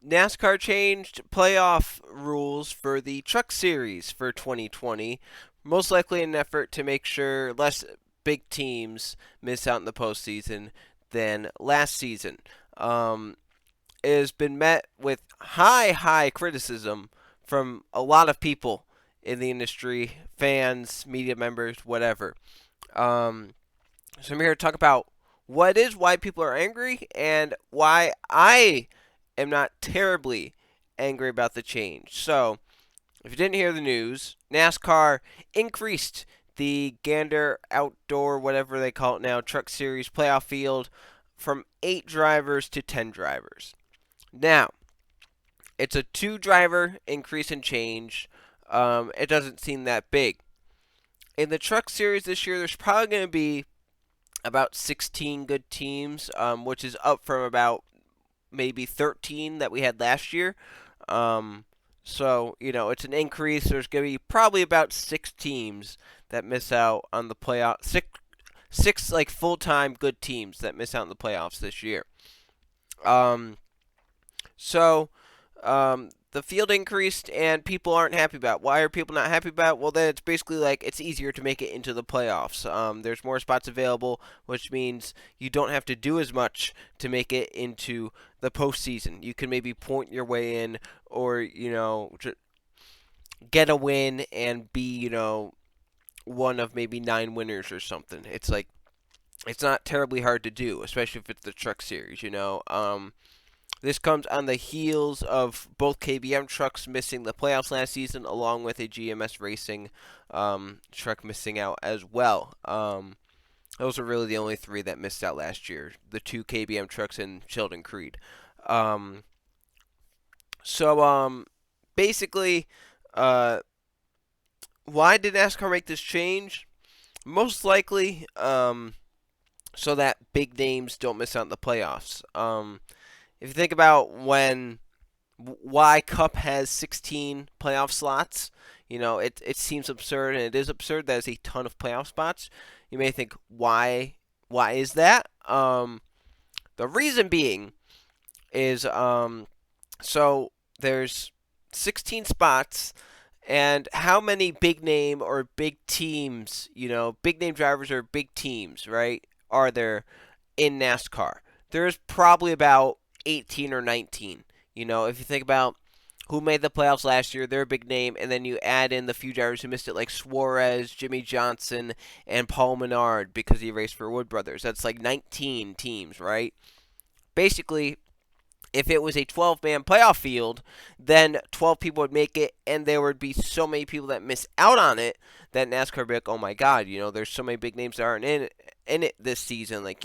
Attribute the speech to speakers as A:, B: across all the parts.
A: NASCAR changed playoff rules for the Truck Series for 2020, most likely in an effort to make sure less big teams miss out in the postseason than last season. Um, it has been met with high criticism from a lot of people in the industry, fans, media members, whatever. Um, so I'm here to talk about what is, why people are angry, and why I am not terribly angry about the change. So, if you didn't hear the news, NASCAR increased the Gander Outdoor, whatever they call it now, Truck Series playoff field from 8 drivers to 10 drivers. Now, it's a 2 driver increase in change. It doesn't seem that big. In the Truck Series this year, there's probably going to be about 16 good teams, which is up from about maybe 13 that we had last year. Um, so, it's an increase. There's going to be probably about 6 teams that miss out on the playoff. Six like full-time good teams that miss out in the playoffs this year. Um, so the field increased and people aren't happy about it. Why are people not happy about it? Well, then it's basically like it's easier to make it into the playoffs. There's more spots available, which means you don't have to do as much to make it into the postseason. You can maybe point your way in, or get a win and be one of maybe 9 winners or something. It's not terribly hard to do, especially if it's the Truck Series. This comes on the heels of both KBM trucks missing the playoffs last season, along with a GMS Racing truck missing out as well. Those are really the only 3 that missed out last year: the 2 KBM trucks and Sheldon Creed. Um, so basically, uh, why did NASCAR make this change? Most likely, so that big names don't miss out in the playoffs. If you think about why Cup has 16 playoff slots, it seems absurd, and it is absurd. That is a ton of playoff spots. You may think, why is that? The reason being is so there's 16 spots, and how many big name or big teams, big name drivers or big teams, right, are there in NASCAR? There's probably about 18 or 19. If you think about who made the playoffs last year, they're a big name, and then you add in the few drivers who missed it, like Suarez, Jimmy Johnson, and Paul Menard, because he raced for Wood Brothers. That's like 19 teams, right? Basically, if it was a 12-man playoff field, then 12 people would make it, and there would be so many people that miss out on it that NASCAR would be like, oh my God, there's so many big names that aren't in it this season. Like,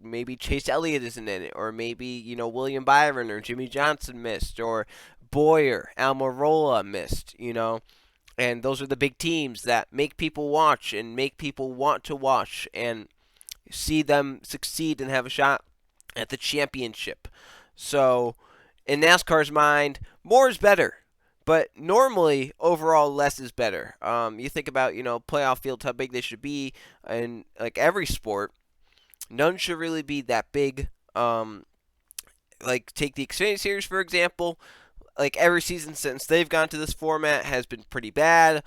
A: maybe Chase Elliott isn't in it, or maybe, William Byron or Jimmy Johnson missed, or Boyer, Almirola missed. And those are the big teams that make people watch and make people want to watch and see them succeed and have a shot at the championship. So, in NASCAR's mind, more is better. But normally, overall, less is better. You think about, playoff fields, how big they should be, and like every sport, none should really be that big. Like, take the Xfinity Series, for example. Like, every season since they've gone to this format has been pretty bad.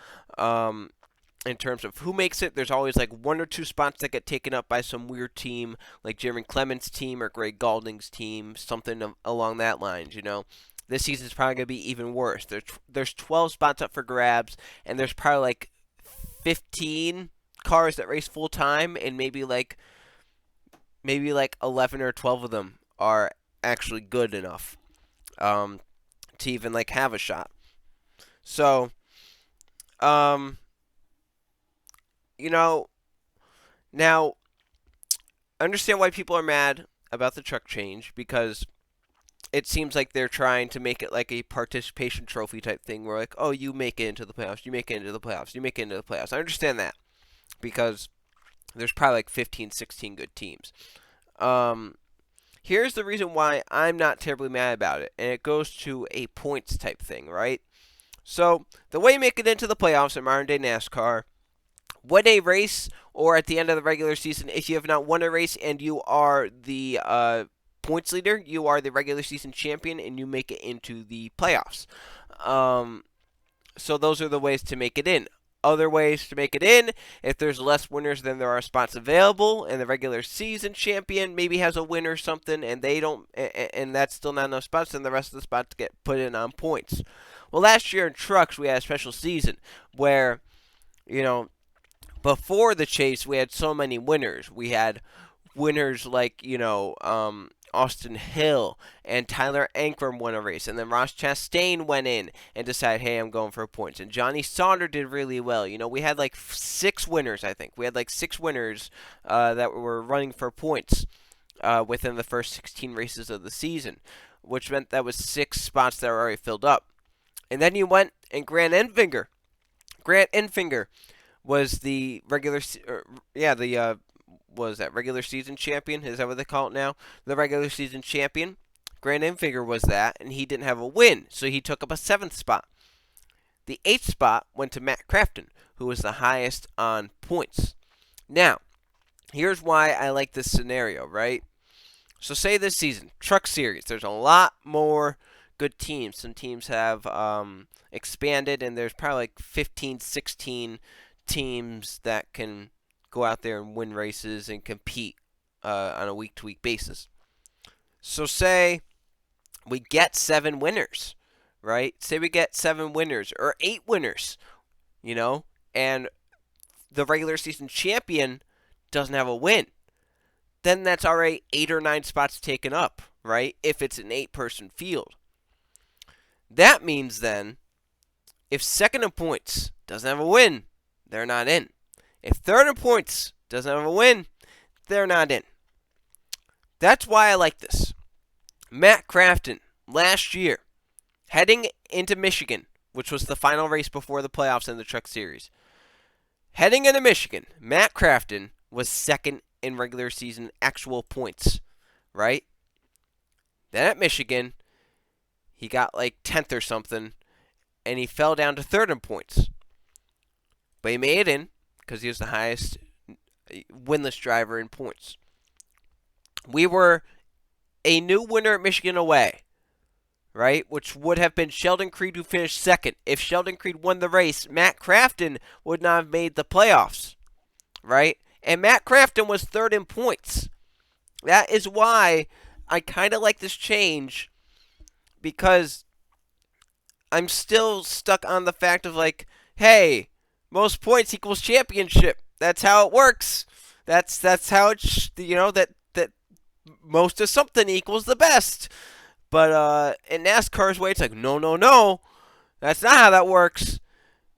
A: In terms of who makes it, there's always like 1 or 2 spots that get taken up by some weird team, like Jeremy Clements' team or Greg Galding's team, something along that lines. This season's probably going to be even worse. There's 12 spots up for grabs, and there's probably like 15 cars that race full time, and maybe like 11 or 12 of them are actually good enough to even like have a shot. So, um, now I understand why people are mad about the truck change, because it seems like they're trying to make it like a participation trophy type thing where, like, oh, you make it into the playoffs, you make it into the playoffs, you make it into the playoffs. I understand that, because there's probably like 15, 16 good teams. Here's the reason why I'm not terribly mad about it, and it goes to a points type thing, right? So, the way you make it into the playoffs in modern day NASCAR: win a race, or at the end of the regular season, if you have not won a race and you are the points leader, you are the regular season champion, and you make it into the playoffs. So those are the ways to make it in. Other ways to make it in, if there's less winners than there are spots available, and the regular season champion maybe has a win or something, and they don't, and that's still not enough spots, then the rest of the spots get put in on points. Well, last year in trucks we had a special season where, before the chase we had so many winners. We had winners like Austin Hill and Tyler Ankrum won a race, and then Ross Chastain went in and decided, hey, I'm going for points. And Johnny Sauter did really well. We had like 6 winners, I think. We had like 6 winners that were running for points within the first 16 races of the season, which meant that was 6 spots that were already filled up. And then you went and Grant Enfinger. Grant Enfinger was the regular season champion? Is that what they call it now? The regular season champion. Grant Enfinger was that, and he didn't have a win, so he took up a 7th spot. The 8th spot went to Matt Crafton, who was the highest on points. Now, here's why I like this scenario, right? So say this season, Truck Series, there's a lot more good teams. Some teams have expanded, and there's probably like 15, 16 teams that can go out there and win races and compete on a week-to-week basis. So say we get 7 winners, right? Say we get 7 winners or 8 winners, and the regular season champion doesn't have a win. Then that's already 8 or 9 spots taken up, right? If it's an 8-person field. That means then, if second in points doesn't have a win, they're not in. If third in points doesn't have a win, they're not in. That's why I like this. Matt Crafton, last year, heading into Michigan, which was the final race before the playoffs in the Truck Series. Heading into Michigan, Matt Crafton was second in regular season actual points, right? Then at Michigan, he got like 10th or something, and he fell down to third in points. But he made it in, because he was the highest winless driver in points. We were a new winner at Michigan away, right? Which would have been Sheldon Creed, who finished second. If Sheldon Creed won the race, Matt Crafton would not have made the playoffs, right? And Matt Crafton was third in points. That is why I kind of like this change, because I'm still stuck on the fact of like, hey, most points equals championship. That's how it works. That's how it's that most of something equals the best. But in NASCAR's way, it's like no. That's not how that works.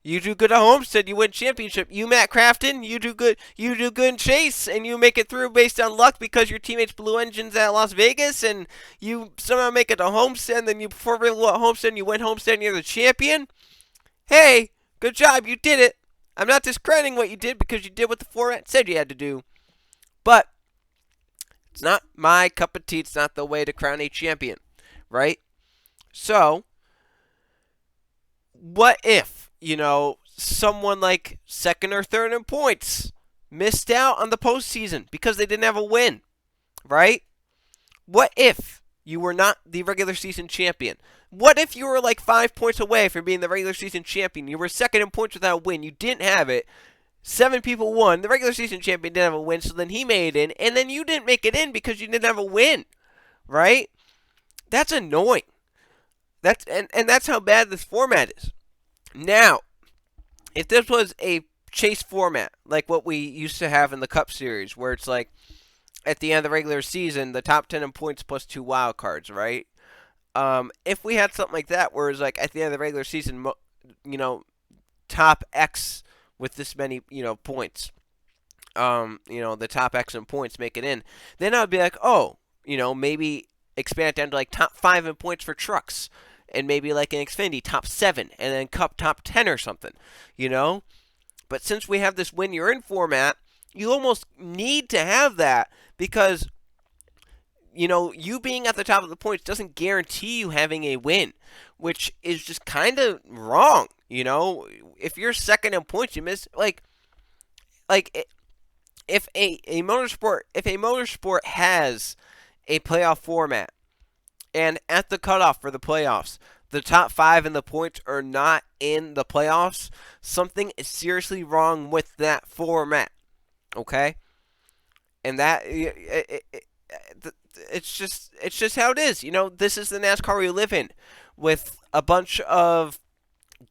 A: You do good at Homestead, you win championship. You, Matt Crafton, you do good in Chase, and you make it through based on luck because your teammates blew engines at Las Vegas, and you somehow make it to Homestead, and then you perform really well at Homestead, and you win Homestead, and you're the champion. Hey, good job, you did it. I'm not discrediting what you did because you did what the format said you had to do. But it's not my cup of tea. It's not the way to crown a champion, right? So, what if, someone like second or third in points missed out on the postseason because they didn't have a win, right? What if you were not the regular season champion? What if you were like 5 points away from being the regular season champion? You were second in points without a win. You didn't have it. 7 people won. The regular season champion didn't have a win, so then he made it in. And then you didn't make it in because you didn't have a win, right? That's annoying. And that's how bad this format is. Now, if this was a chase format, like what we used to have in the Cup Series, where it's like at the end of the regular season, the top 10 in points plus 2 wild cards, right? If we had something like that, where it's like at the end of the regular season, top X with this many, points, the top X in points make it in, then I'd be like, maybe expand it down to like top 5 in points for trucks, and maybe like an Xfinity top 7, and then Cup top 10 or something, But since we have this win you're in format, you almost need to have that because you being at the top of the points doesn't guarantee you having a win, which is just kind of wrong. If you're second in points, you miss if a motorsport has a playoff format. And at the cutoff for the playoffs, the top 5 in the points are not in the playoffs. Something is seriously wrong with that format. Okay? And it's just how it is. This is the NASCAR we live in, with a bunch of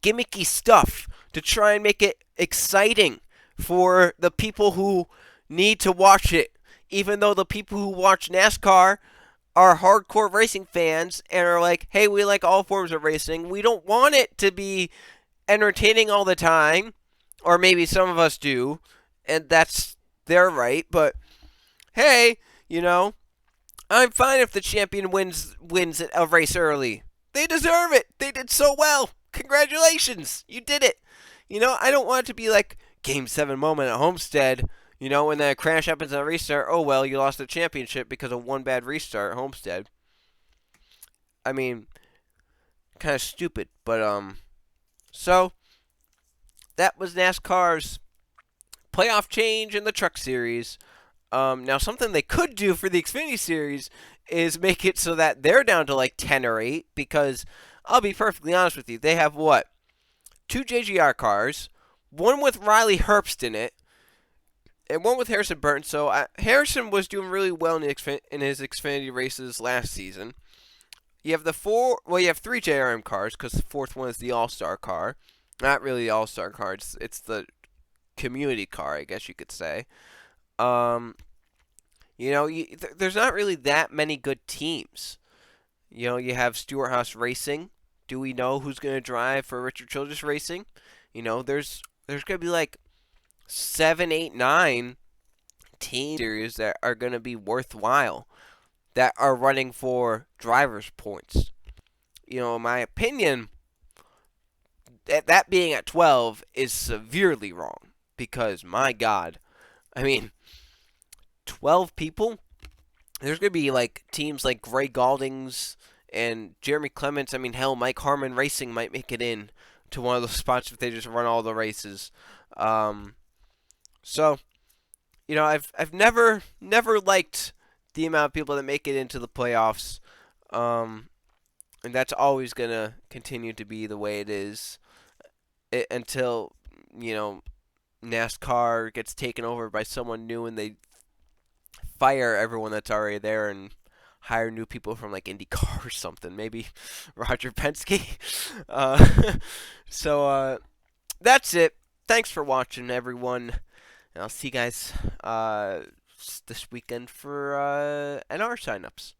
A: gimmicky stuff to try and make it exciting for the people who need to watch it. Even though the people who watch NASCAR are hardcore racing fans and are like, hey, we like all forms of racing. We don't want it to be entertaining all the time, or maybe some of us do, and that's their right. But hey, I'm fine if the champion wins a race early. They deserve it. They did so well. Congratulations, you did it. I don't want it to be like Game 7 moment at Homestead. When the crash happens on a restart, oh well, you lost the championship because of one bad restart at Homestead. I mean, kind of stupid, but so that was NASCAR's playoff change in the Truck Series. Now, something they could do for the Xfinity Series is make it so that they're down to like 10 or 8, because I'll be perfectly honest with you, they have what? 2 JGR cars, one with Riley Herbst in it, and one with Harrison Burton. So Harrison was doing really well in his Xfinity races last season. You have you have 3 JRM cars, because the 4th one is the All-Star car. Not really the All-Star car, it's the community car, I guess you could say. There's not really that many good teams. You have Stewart Haas Racing. Do we know who's going to drive for Richard Childress Racing? There's going to be like 7, 8, 9 team series that are going to be worthwhile, that are running for drivers' points. In my opinion, that being at 12 is severely wrong, because, my God, I mean, 12 people? There's going to be like teams like Gray Galdings and Jeremy Clements. I mean, hell, Mike Harmon Racing might make it in to one of those spots if they just run all the races. So, I've never liked the amount of people that make it into the playoffs. And that's always going to continue to be the way it is until, NASCAR gets taken over by someone new and they fire everyone that's already there and hire new people from like IndyCar or something. Maybe Roger Penske. So that's it. Thanks for watching, everyone. And I'll see you guys this weekend for NR signups.